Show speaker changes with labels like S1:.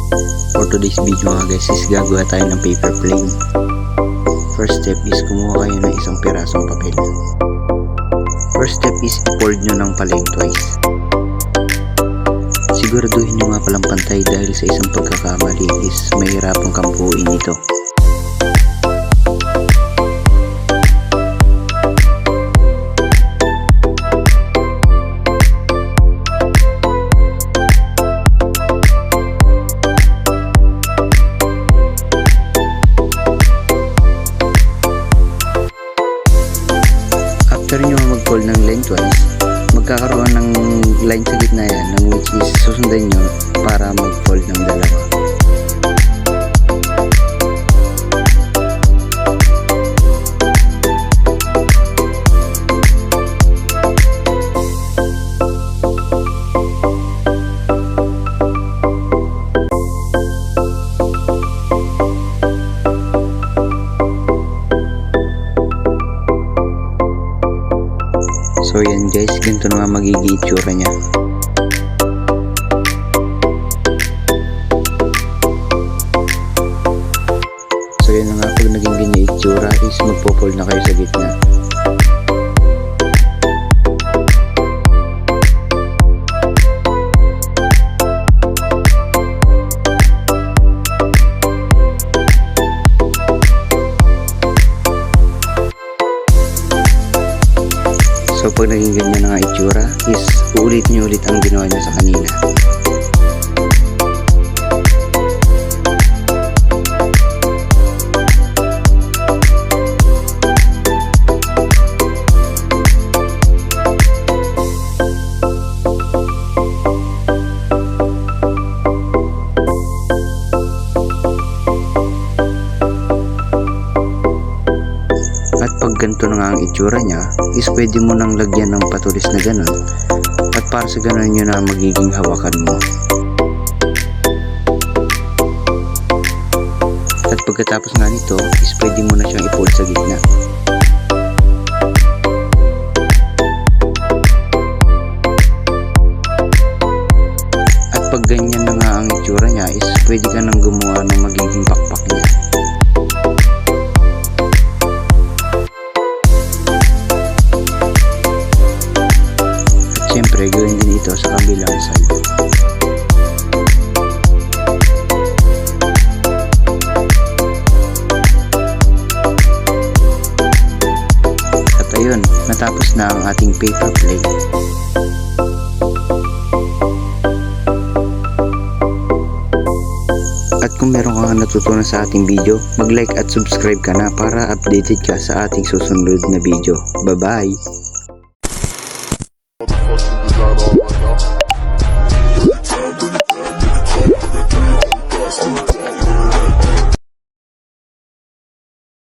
S1: For today's video nga guys is gagawa tayo ng paper plane. First step is kumuha kayo ng isang pirasong papel. First step is i-fold nyo ng palengthwise. Siguraduhin nyo nga palang pantay dahil sa isang pagkakamali is mahirapang kampuin ito. After nyo mag-fold ng lengthwise, magkakaroon ng line sa gitna yan ng which is susundan nyo para mag-fold ng dalawa. So yan guys, ganito na nga magiging itsura nya. So yan na nga, pag naging ganyan itsura is magpo-fold na kayo sa gitna. So pag naging ganyan na nga itsura is uulit nyo ulit ang ginawa nyo sa kanina. At pag ganito na nga ang itsura nya is pwede mo nang lagyan ng patulis na ganun at para sa ganun yun na magiging hawakan mo. At pagkatapos nga nito is pwede mo na siyang i-fold sa gitna. At pag ganyan na nga ang itsura nya is pwede ka nang gumawa ng magiging pakpak nya. Siyempre, gawin din ito sa kabilang side. At ayun, natapos na ang ating paper plane. At kung meron kang natutunan sa ating video, mag-like at subscribe ka na para updated ka sa ating susunod na video. Bye-bye!